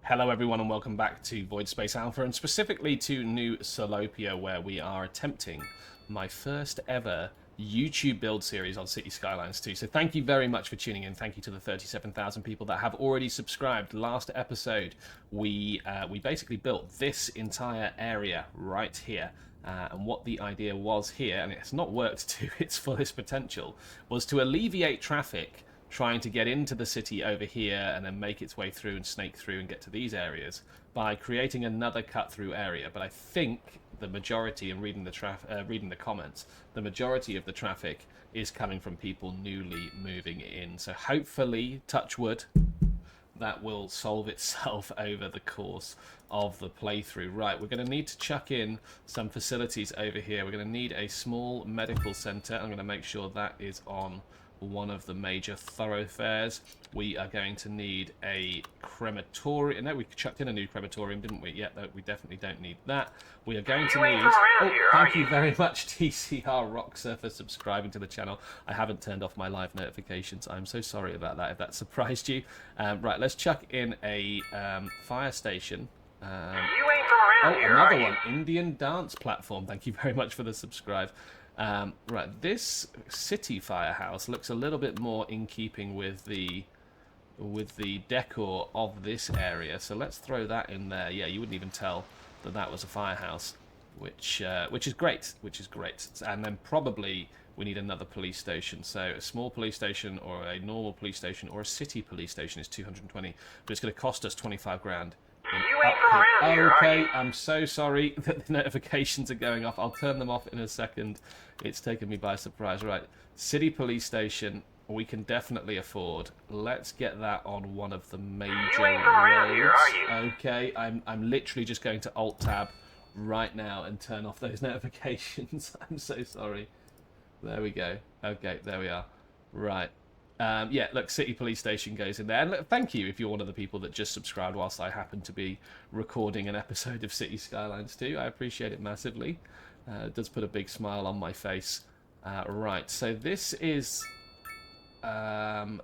Hello everyone and welcome back to VoidSpace Alpha and specifically to New Salopia, where we are attempting my first ever YouTube build series on City Skylines 2. So thank you very much for tuning in. Thank you to the 37,000 people that have already subscribed. Last episode we basically built this entire area right here. And what the idea was here, and it's not worked to its fullest potential, was to alleviate traffic trying to get into the city over here and then make its way through and snake through and get to these areas by creating another cut-through area. But I think the majority, and reading the comments, the majority of the traffic is coming from people newly moving in. So hopefully, touch wood, that will solve itself over the course of the playthrough. Right, we're going to need to chuck in some facilities over here. We're going to need a small medical centre. I'm going to make sure that is on one of the major thoroughfares. We are going to need a crematorium. No, we chucked in a new crematorium, didn't we? Yeah, no, we definitely don't need that. We are going to need... Oh, thank you very much, TCR Roxer, for subscribing to the channel. I haven't turned off my live notifications. I'm so sorry about that, if that surprised you. Right, let's chuck in a fire station. Another one. Indian dance platform. Thank you very much for the subscribe. Right, this city firehouse looks a little bit more in keeping with the decor of this area, so let's throw that in there. Yeah, you wouldn't even tell that that was a firehouse, which is great. And then probably we need another police station. So a small police station or a normal police station or a city police station is 220, but it's going to cost us 25 grand. Okay, I'm so sorry that the notifications are going off. I'll turn them off in a second. It's taken me by surprise. Right, city police station we can definitely afford. Let's get that on one of the major roads. Okay, I'm literally just going to Alt Tab right now and turn off those notifications. I'm so sorry. There we go. Okay, there we are. Right. Yeah, look, City Police Station goes in there. And look, thank you if you're one of the people that just subscribed whilst I happen to be recording an episode of City Skylines 2. I appreciate it massively. It does put a big smile on my face. Right, so this is... the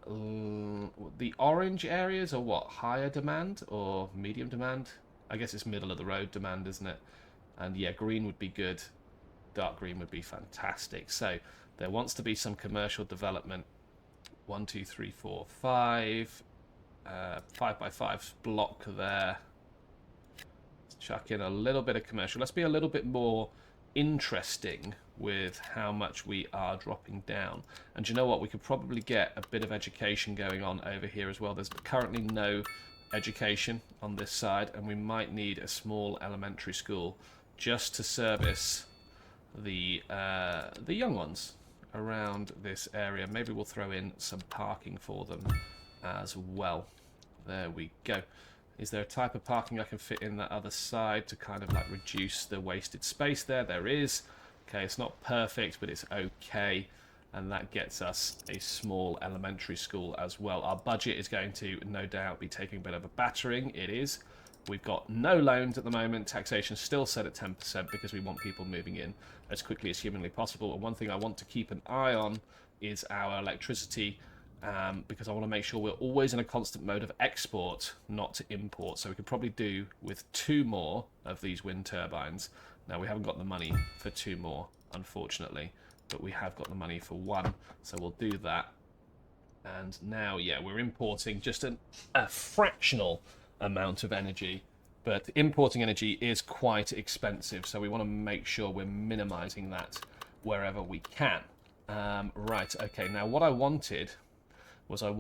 orange areas are what? Higher demand or medium demand? I guess it's middle of the road demand, isn't it? And yeah, green would be good. Dark green would be fantastic. So there wants to be some commercial development. 1, 2, 3, 4, 5. 5x5 block there. Let's chuck in a little bit of commercial. Let's be a little bit more interesting with how much we are dropping down. And do you know what? We could probably get a bit of education going on over here as well. There's currently no education on this side, and we might need a small elementary school just to service the young ones around this area. Maybe we'll throw in some parking for them as well. There we go. Is there a type of parking I can fit in that other side to kind of like reduce the wasted space there? There is. Okay, it's not perfect, but it's okay. And that gets us a small elementary school as well. Our budget is going to, no doubt, be taking a bit of a battering. It is. We've got no loans at the moment. Taxation still set at 10% because we want people moving in as quickly as humanly possible. And one thing I want to keep an eye on is our electricity, because I want to make sure we're always in a constant mode of export, not to import. So we could probably do with 2 more of these wind turbines. Now, we haven't got the money for 2 more, unfortunately, but we have got the money for 1, so we'll do that. And now, yeah, we're importing just a fractional amount of energy, but importing energy is quite expensive, so we want to make sure we're minimizing that wherever we can. Right, okay, now what I wanted was a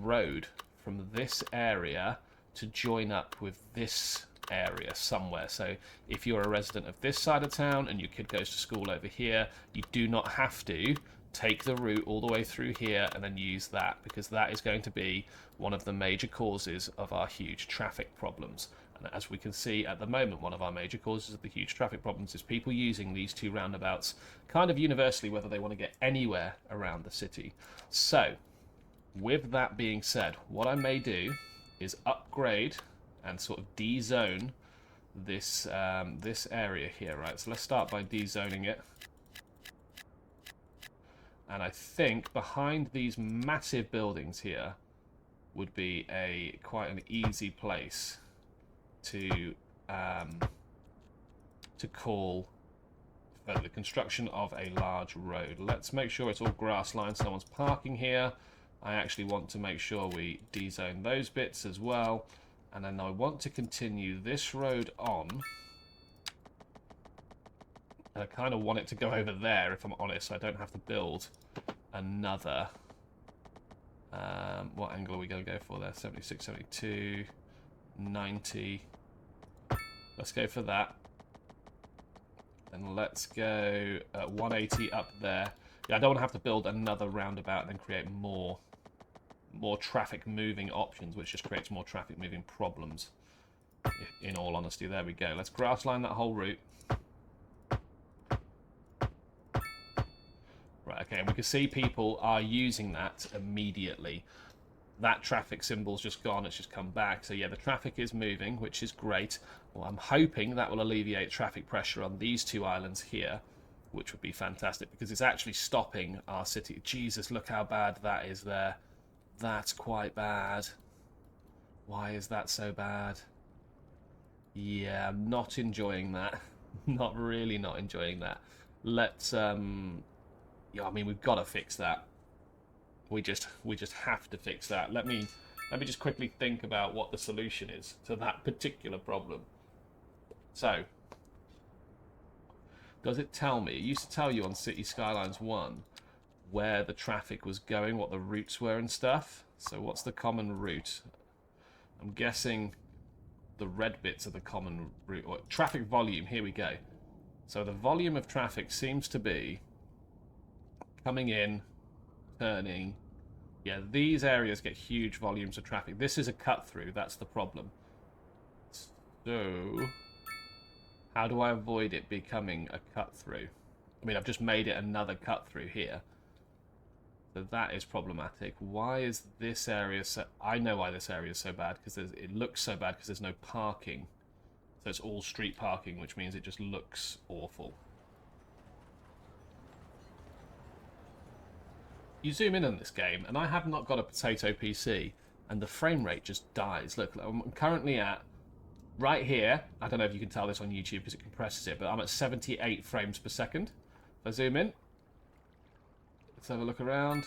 road from this area to join up with this area somewhere. So if you're a resident of this side of town and your kid goes to school over here, you do not have to take the route all the way through here and then use that, because that is going to be one of the major causes of our huge traffic problems. And as we can see at the moment, one of our major causes of the huge traffic problems is people using these 2 roundabouts kind of universally, whether they want to get anywhere around the city. So with that being said, what I may do is upgrade and sort of de-zone this this area here, right? So let's start by de-zoning it. And I think behind these massive buildings here, would be quite an easy place to call for the construction of a large road. Let's make sure it's all grass lined. Someone's parking here. I actually want to make sure we dezone those bits as well. And then I want to continue this road on. And I kind of want it to go over there, if I'm honest, so I don't have to build another. What angle are we going to go for there? 76, 72, 90. Let's go for that. And let's go 180 up there. Yeah, I don't want to have to build another roundabout and then create more traffic moving options, which just creates more traffic moving problems. In all honesty, there we go. Let's grass line that whole route. Right, okay, and we can see people are using that immediately. That traffic symbol's just gone, it's just come back. So yeah, the traffic is moving, which is great. Well, I'm hoping that will alleviate traffic pressure on these two islands here, which would be fantastic, because it's actually stopping our city. Jesus, look how bad that is there. That's quite bad. Why is that so bad? Yeah, I'm not enjoying that. Not really not enjoying that. Let's, yeah, I mean, we've got to fix that. We just have to fix that. Let me just quickly think about what the solution is to that particular problem. So, does it tell me? It used to tell you on City Skylines 1 where the traffic was going, what the routes were and stuff. So what's the common route? I'm guessing the red bits are the common route. Or traffic volume, here we go. So the volume of traffic seems to be coming in, turning. Yeah, these areas get huge volumes of traffic. This is a cut through, that's the problem. So, how do I avoid it becoming a cut through? I mean, I've just made it another cut through here. So that is problematic. Why is this area so... I know why this area is so bad, because it looks so bad because there's no parking. So it's all street parking, which means it just looks awful. You zoom in on this game, and I have not got a potato PC, and the frame rate just dies. Look, I'm currently at, right here, I don't know if you can tell this on YouTube because it compresses it, but I'm at 78 frames per second. If I zoom in, let's have a look around,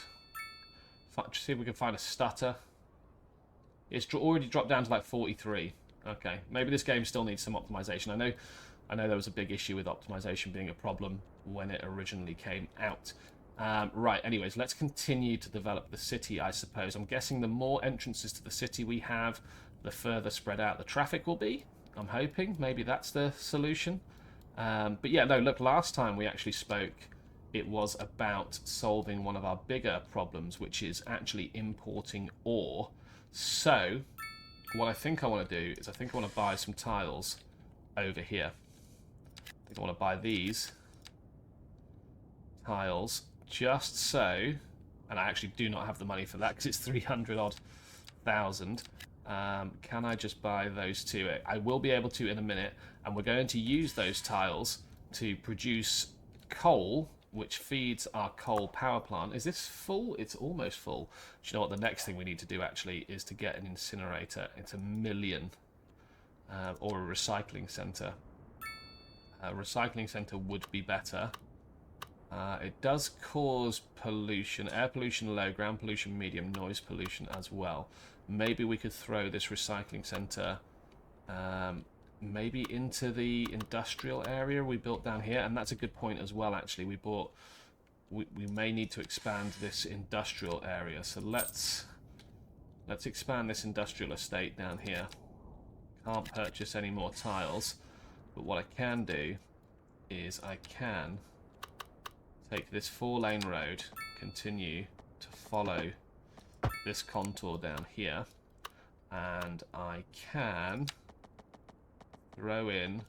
see if we can find a stutter. It's already dropped down to like 43. Okay, maybe this game still needs some optimization. I know there was a big issue with optimization being a problem when it originally came out. Right, anyways, let's continue to develop the city, I suppose. I'm guessing the more entrances to the city we have, the further spread out the traffic will be. I'm hoping. Maybe that's the solution. But yeah, no, look, last time we actually spoke, it was about solving one of our bigger problems, which is actually importing ore. So, what I think I want to do is I think I want to buy some tiles over here. I think I want to buy these tiles. Just so, and I actually do not have the money for that because it's 300 odd thousand. Can I just buy those two? I will be able to in a minute, and we're going to use those tiles to produce coal, which feeds our coal power plant. Is this full? It's almost full. Do you know what the next thing we need to do actually is to get an incinerator. It's $1 million, or a recycling center. A recycling center would be better. It does cause pollution, air pollution low, ground pollution medium, noise pollution as well. Maybe we could throw this recycling center maybe into the industrial area we built down here, and that's a good point as well actually. We may need to expand this industrial area, so let's expand this industrial estate down here. Can't purchase any more tiles, but what I can do is I can take this 4-lane road, continue to follow this contour down here, and I can throw in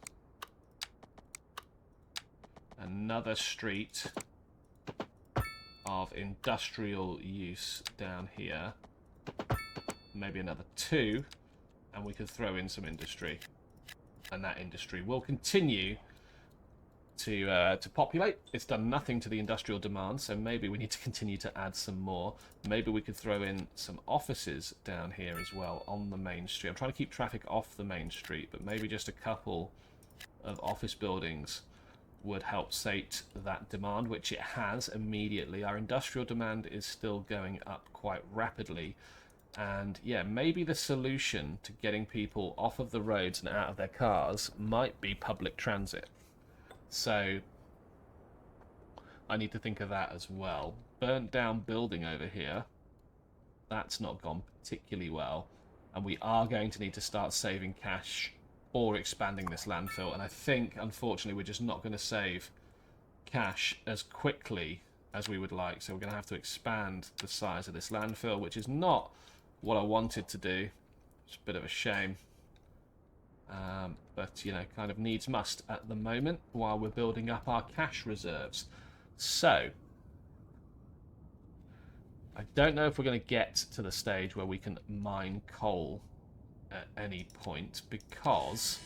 another street of industrial use down here, maybe another 2, and we could throw in some industry, and that industry will continue to populate. It's done nothing to the industrial demand, so maybe we need to continue to add some more. Maybe we could throw in some offices down here as well on the main street. I'm trying to keep traffic off the main street, but maybe just a couple of office buildings would help sate that demand, which it has immediately. Our industrial demand is still going up quite rapidly. And yeah, maybe the solution to getting people off of the roads and out of their cars might be public transit. So I need to think of that as well. Burnt down building over here. That's not gone particularly well. And we are going to need to start saving cash or expanding this landfill. And I think, unfortunately, we're just not going to save cash as quickly as we would like. So we're going to have to expand the size of this landfill, which is not what I wanted to do. It's a bit of a shame. But, you know, kind of needs must at the moment while we're building up our cash reserves. So, I don't know if we're going to get to the stage where we can mine coal at any point, because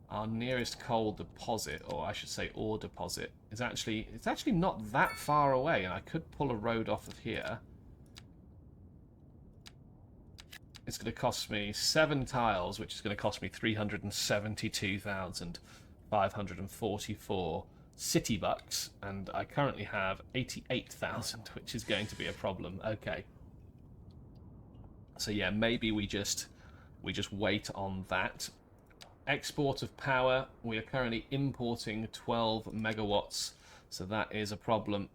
our nearest coal deposit, or I should say ore deposit, is actually not that far away, and I could pull a road off of here. It's going to cost me 7 tiles, which is going to cost me 372,544 city bucks, and I currently have 88,000, which is going to be a problem. Okay. So yeah, maybe we just wait on that. Export of power, we are currently importing 12 megawatts, so that is a problem.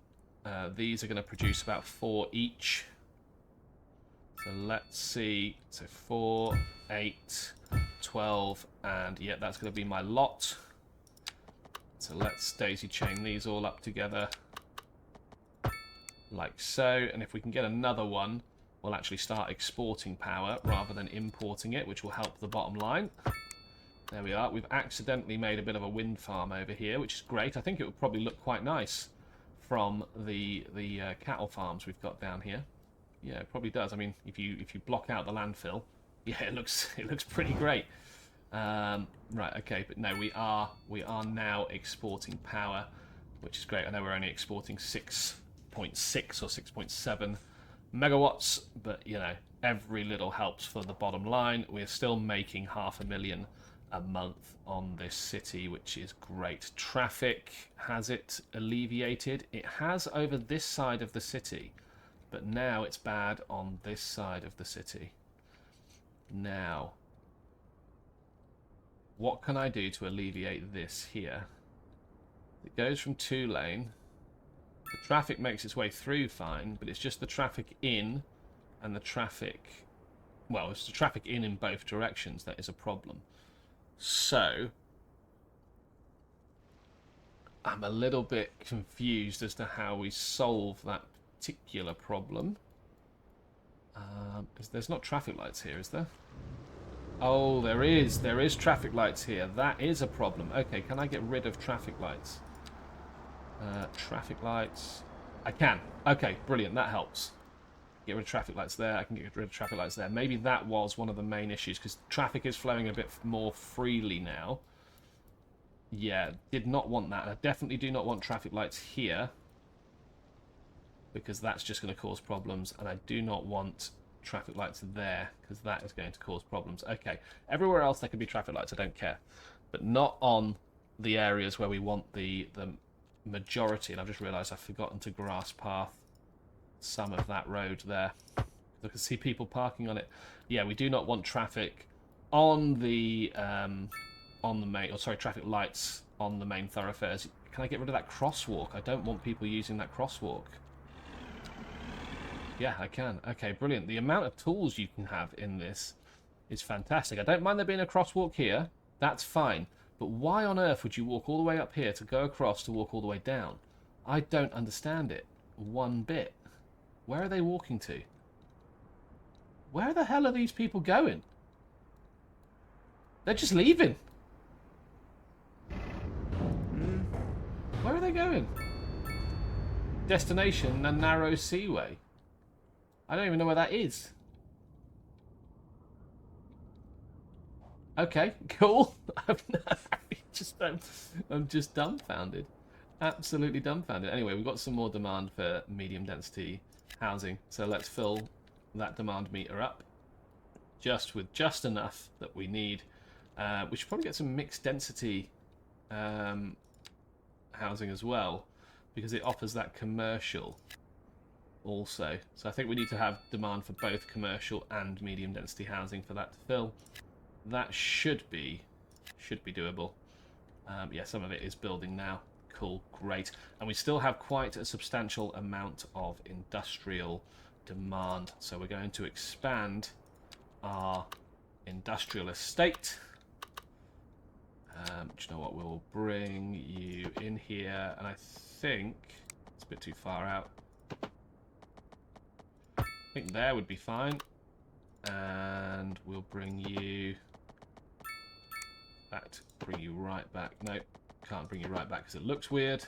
These are going to produce about 4 each. So let's see, so 4, 8, 12, and yeah, that's going to be my lot. So let's daisy chain these all up together, like so, and if we can get another one, we'll actually start exporting power rather than importing it, which will help the bottom line. There we are. We've accidentally made a bit of a wind farm over here, which is great. I think it would probably look quite nice from the cattle farms we've got down here. Yeah, it probably does. I mean, if you block out the landfill, yeah, it looks pretty great. Right, okay, but no, we are now exporting power, which is great. I know we're only exporting 6.6 or 6.7 megawatts, but you know, every little helps for the bottom line. We're still making 500,000 a month on this city, which is great. Traffic, has it alleviated? It has over this side of the city, but now it's bad on this side of the city. Now, what can I do to alleviate this here? It goes from 2-lane. The traffic makes its way through fine, but it's just the traffic in and the traffic... Well, it's the traffic in both directions that is a problem. So, I'm a little bit confused as to how we solve that particular problem. There's not traffic lights here, is there? Oh, there is. There is traffic lights here. That is a problem. Okay, can I get rid of traffic lights? Traffic lights. I can. Okay, brilliant. That helps. Get rid of traffic lights there. I can get rid of traffic lights there. Maybe that was one of the main issues, because traffic is flowing a bit more freely now. Yeah, did not want that. I definitely do not want traffic lights here, because that's just going to cause problems, and I do not want traffic lights there, because that is going to cause problems. Okay, everywhere else there can be traffic lights, I don't care, but not on the areas where we want the majority. And I've just realised I've forgotten to grass path some of that road there. I can see people parking on it. Yeah, we do not want traffic on the main, or sorry, traffic lights on the main thoroughfares. Can I get rid of that crosswalk? I don't want people using that crosswalk. Yeah, I can. Okay, brilliant. The amount of tools you can have in this is fantastic. I don't mind there being a crosswalk here. That's fine. But why on earth would you walk all the way up here to go across to walk all the way down? I don't understand it one bit. Where are they walking to? Where the hell are these people going? They're just leaving. Where are they going? Destination, a narrow seaway. I don't even know where that is. Okay, cool. I've I'm just dumbfounded. Absolutely dumbfounded. Anyway, we've got some more demand for medium density housing, so let's fill that demand meter up with just enough that we need. We should probably get some mixed density housing as well, because it offers that commercial also. So I think we need to have demand for both commercial and medium density housing for that to fill. That should be doable. Yeah, some of it is building now. Cool, great. And we still have quite a substantial amount of industrial demand. So we're going to expand our industrial estate. Do you know what? We'll bring you in here, and I think it's a bit too far out. I think there would be fine. And we'll bring you back. Bring you right back. No, can't bring you right back because it looks weird.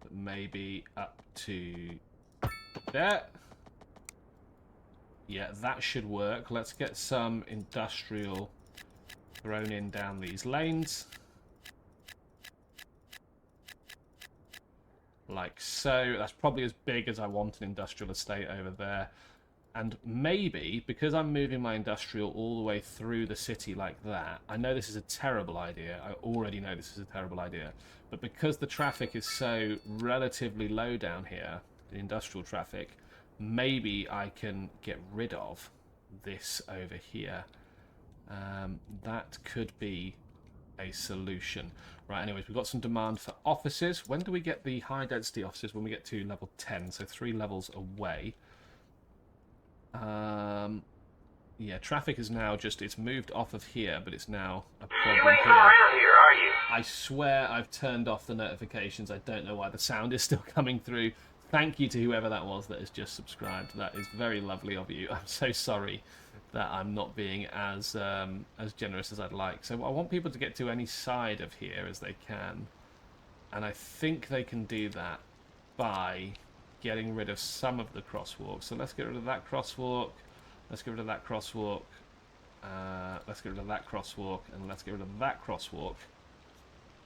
But maybe up to there. Yeah, that should work. Let's get some industrial thrown in down these lanes. Like so. That's probably as big as I want an industrial estate over there. And maybe, because I'm moving my industrial all the way through the city like that, I know this is a terrible idea. I already know this is a terrible idea. But because the traffic is so relatively low down here, the industrial traffic, maybe I can get rid of this over here. That could be a solution. Right, anyways, we've got some demand for offices. When do we get the high density offices? When we get to level 10, so 3 levels away. Yeah, traffic is now it's moved off of here, but it's now a problem You ain't here. from around here, are you? I swear I've turned off the notifications. I don't know why the sound is still coming through. Thank you to whoever that was that has just subscribed. That is very lovely of you. I'm so sorry that I'm not being as generous as I'd like. So I want people to get to any side of here as they can. And I think they can do that by getting rid of some of the crosswalks. So let's get rid of that crosswalk. Let's get rid of that crosswalk. Let's get rid of that crosswalk. And let's get rid of that crosswalk.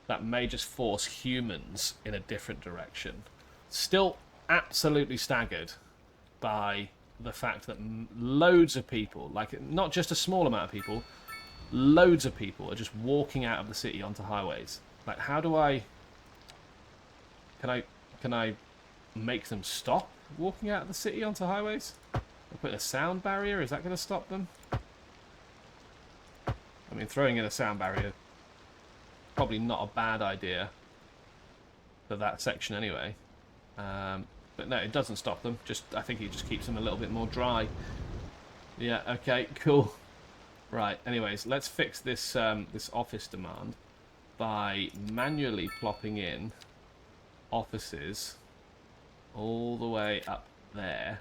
That may just force humans in a different direction. Still absolutely staggered by the fact that loads of people, like not just a small amount of people, loads of people are just walking out of the city onto highways. Like, how do I... Can I make them stop walking out of the city onto highways? I'll put a sound barrier. Is that going to stop them? I mean, throwing in a sound barrier, probably not a bad idea for that section anyway. But no, it doesn't stop them. I think it just keeps them a little bit more dry. Yeah, okay, cool. Right, anyways, let's fix this this office demand by manually plopping in offices all the way up there,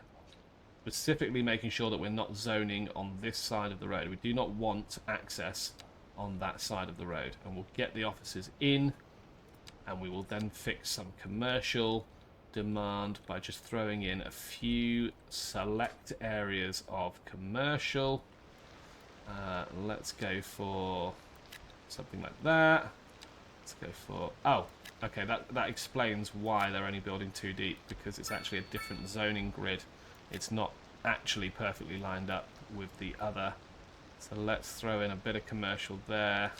specifically making sure that we're not zoning on this side of the road. We do not want access on that side of the road, and we'll get the offices in, and we will then fix some commercial demand by just throwing in a few select areas of commercial. Let's go for something like that. Let's go for... Oh, okay, that explains why they're only building 2 deep, because it's actually a different zoning grid. It's not actually perfectly lined up with the other. So let's throw in a bit of commercial there.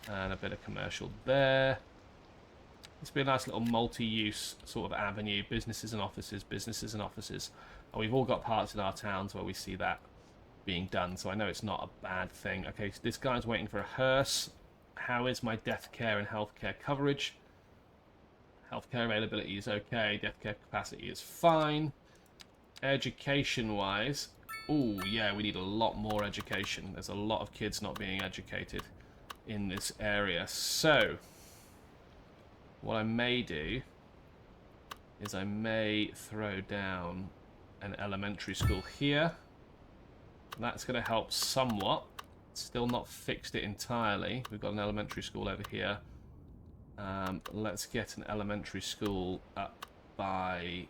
And a bit of commercial there. This will be a nice little multi-use sort of avenue. Businesses and offices, businesses and offices. And we've all got parts in our towns where we see that being done. So I know it's not a bad thing. Okay, so this guy's waiting for a hearse. How is my death care and healthcare coverage? Healthcare availability is okay. Death care capacity is fine. Education-wise, ooh, yeah, we need a lot more education. There's a lot of kids not being educated in this area. So, what I may do is I may throw down an elementary school here. That's going to help somewhat. Still not fixed it entirely. We've got an elementary school over here. Let's get an elementary school up by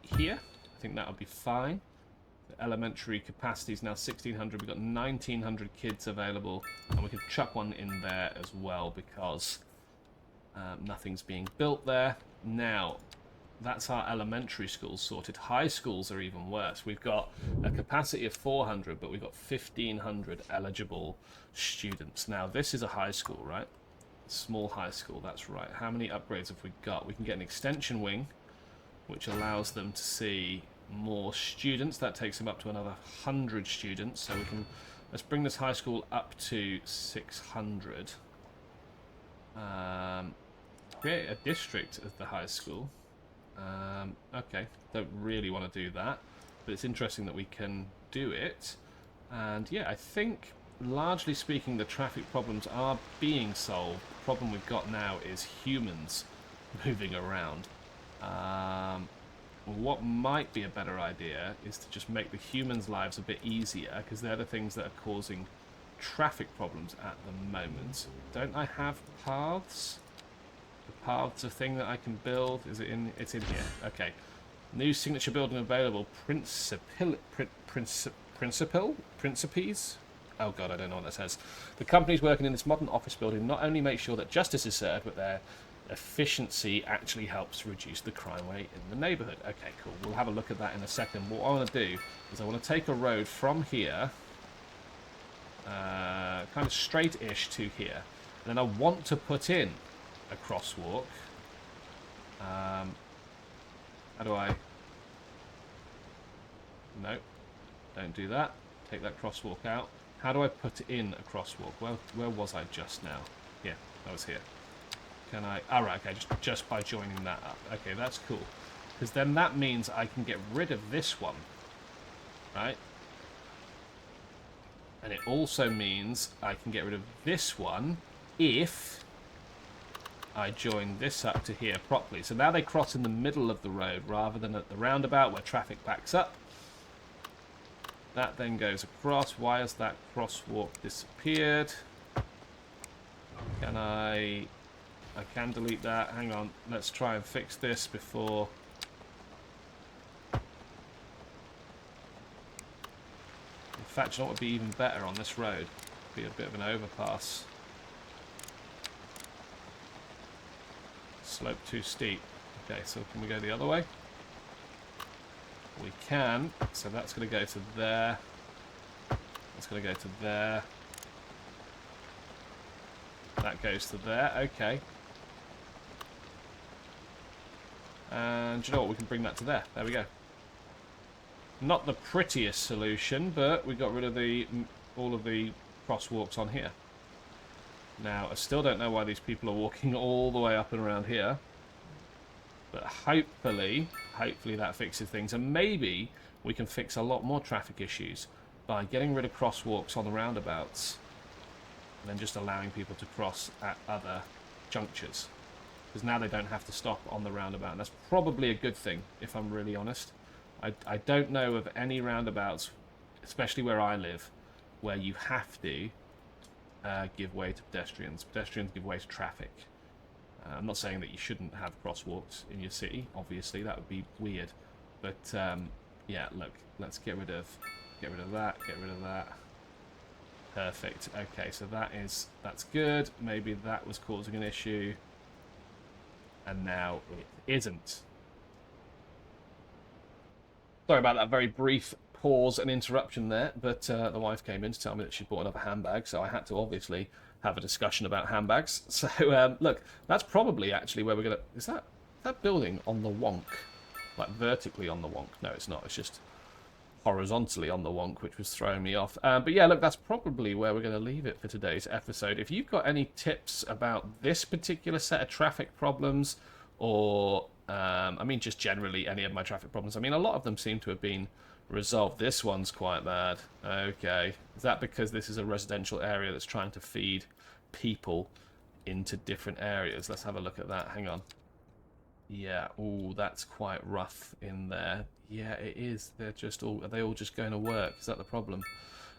here. I think that would be fine. Elementary capacity is now 1,600. We've got 1,900 kids available, and we can chuck one in there as well because nothing's being built there. Now, that's our elementary schools sorted. High schools are even worse. We've got a capacity of 400, but we've got 1,500 eligible students. Now, this is a high school, right? Small high school, that's right. How many upgrades have we got? We can get an extension wing, which allows them to see more students. That takes them up to another 100 students. So we can, let's bring this high school up to 600. Create a district as the high school. Okay, don't really want to do that, but it's interesting that we can do it. And yeah, I think largely speaking the traffic problems are being solved. The problem we've got now is humans moving around. What might be a better idea is to just make the humans' lives a bit easier, because they're the things that are causing traffic problems at the moment. Don't I have paths? The paths a thing that I can build? Is it in? It's in here. Okay. New signature building available. Principes? Oh god, I don't know what that says. The companies working in this modern office building not only make sure that justice is served, but their efficiency actually helps reduce the crime rate in the neighbourhood. Okay, cool. We'll have a look at that in a second. What I want to do is I want to take a road from here, kind of straight-ish to here, and then I want to put in a crosswalk. How do I... No, don't do that. Take that crosswalk out. How do I put in a crosswalk? Well, where was I just now? Yeah, I was here. Can I... Oh, right, okay, just by joining that up. Okay, that's cool. Because then that means I can get rid of this one. Right? And it also means I can get rid of this one if I join this up to here properly. So now they cross in the middle of the road rather than at the roundabout where traffic backs up. That then goes across. Why has that crosswalk disappeared? Can I can delete that. Hang on. Let's try and fix this before... In fact, you know what would be even better on this road? Be a bit of an overpass. Slope too steep. Okay, so can we go the other way? We can. So that's going to go to there. That's going to go to there. That goes to there. Okay. And do you know what? We can bring that to there. There we go. Not the prettiest solution, but we got rid of all of the crosswalks on here. Now, I still don't know why these people are walking all the way up and around here. But hopefully that fixes things. And maybe we can fix a lot more traffic issues by getting rid of crosswalks on the roundabouts and then just allowing people to cross at other junctures. Because now they don't have to stop on the roundabout. And that's probably a good thing, if I'm really honest. I don't know of any roundabouts, especially where I live, where you have to give way to pedestrians. Pedestrians give way to traffic. I'm not saying that you shouldn't have crosswalks in your city. Obviously, that would be weird. But yeah, look, let's get rid of that. Get rid of that. Perfect. Okay, so that's good. Maybe that was causing an issue, and now it isn't. Sorry about that very brief pause and interruption there, but the wife came in to tell me that she bought another handbag, so I had to obviously have a discussion about handbags. So, look, that's probably actually where we're going to... Is that building on the wonk? Like, vertically on the wonk? No, it's not. It's just horizontally on the wonk, which was throwing me off. But yeah, look, that's probably where we're going to leave it for today's episode. If you've got any tips about this particular set of traffic problems, or... I mean, just generally any of my traffic problems. I mean, a lot of them seem to have been resolved. This one's quite bad. Okay. Is that because this is a residential area that's trying to feed people into different areas? Let's have a look at that. Hang on. Yeah. Ooh, that's quite rough in there. Yeah, it is. They're just all... Are they all just going to work? Is that the problem?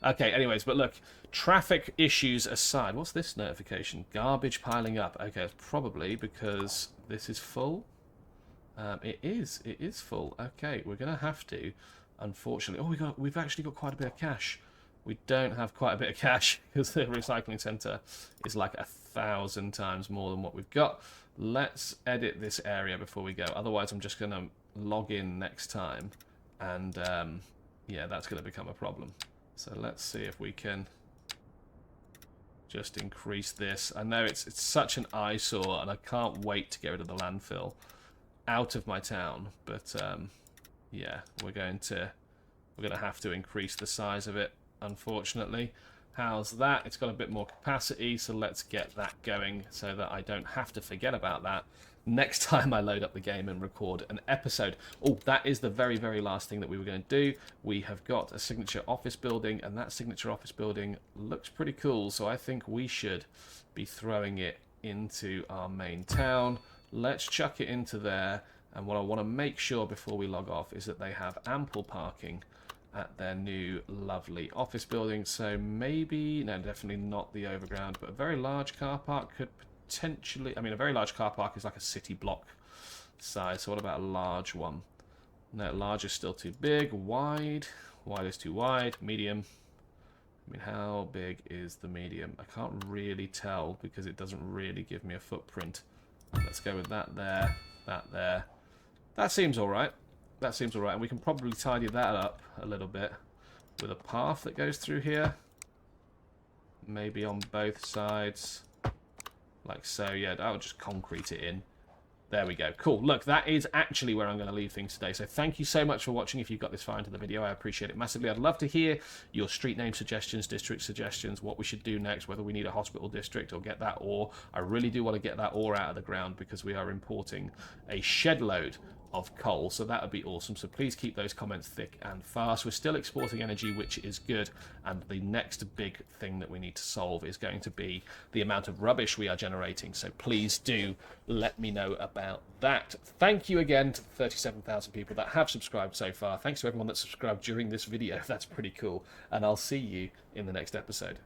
Okay, anyways, but look, traffic issues aside, what's this notification? Garbage piling up. Okay, it's probably because this is full. It is full. Okay, we're going to have to unfortunately. Oh, we've actually got quite a bit of cash. We don't have quite a bit of cash because the recycling centre is like 1,000 times more than what we've got. Let's edit this area before we go. Otherwise, I'm just going to log in next time. And, yeah, that's going to become a problem. So let's see if we can just increase this. I know it's such an eyesore, and I can't wait to get rid of the landfill out of my town. But, yeah, we're going to have to increase the size of it, unfortunately. How's that? It's got a bit more capacity, so let's get that going so that I don't have to forget about that next time I load up the game and record an episode. Oh, that is the very, very last thing that we were going to do. We have got a signature office building, and that signature office building looks pretty cool, so I think we should be throwing it into our main town. Let's chuck it into there, and what I want to make sure before we log off is that they have ample parking at their new lovely office building. So maybe, no, definitely not the overground, but a very large car park could potentially, I mean, a very large car park is like a city block size, so what about a large one? No, large is still too big. Wide is too wide. Medium, I mean, how big is the medium? I can't really tell because it doesn't really give me a footprint. Let's go with that there, that there. That seems alright. That seems alright, and we can probably tidy that up a little bit with a path that goes through here. Maybe on both sides. Like so, yeah, I'll just concrete it in. There we go. Cool. Look, that is actually where I'm going to leave things today. So thank you so much for watching. If you've got this far into the video, I appreciate it massively. I'd love to hear your street name suggestions, district suggestions, what we should do next, whether we need a hospital district or get that ore. I really do want to get that ore out of the ground because we are importing a shed load of coal, so that would be awesome. So please keep those comments thick and fast. We're still exporting energy, which is good, and the next big thing that we need to solve is going to be the amount of rubbish we are generating, so please do let me know about that. Thank you again to the 37,000 people that have subscribed so far. Thanks to everyone that subscribed during this video. That's pretty cool, and I'll see you in the next episode.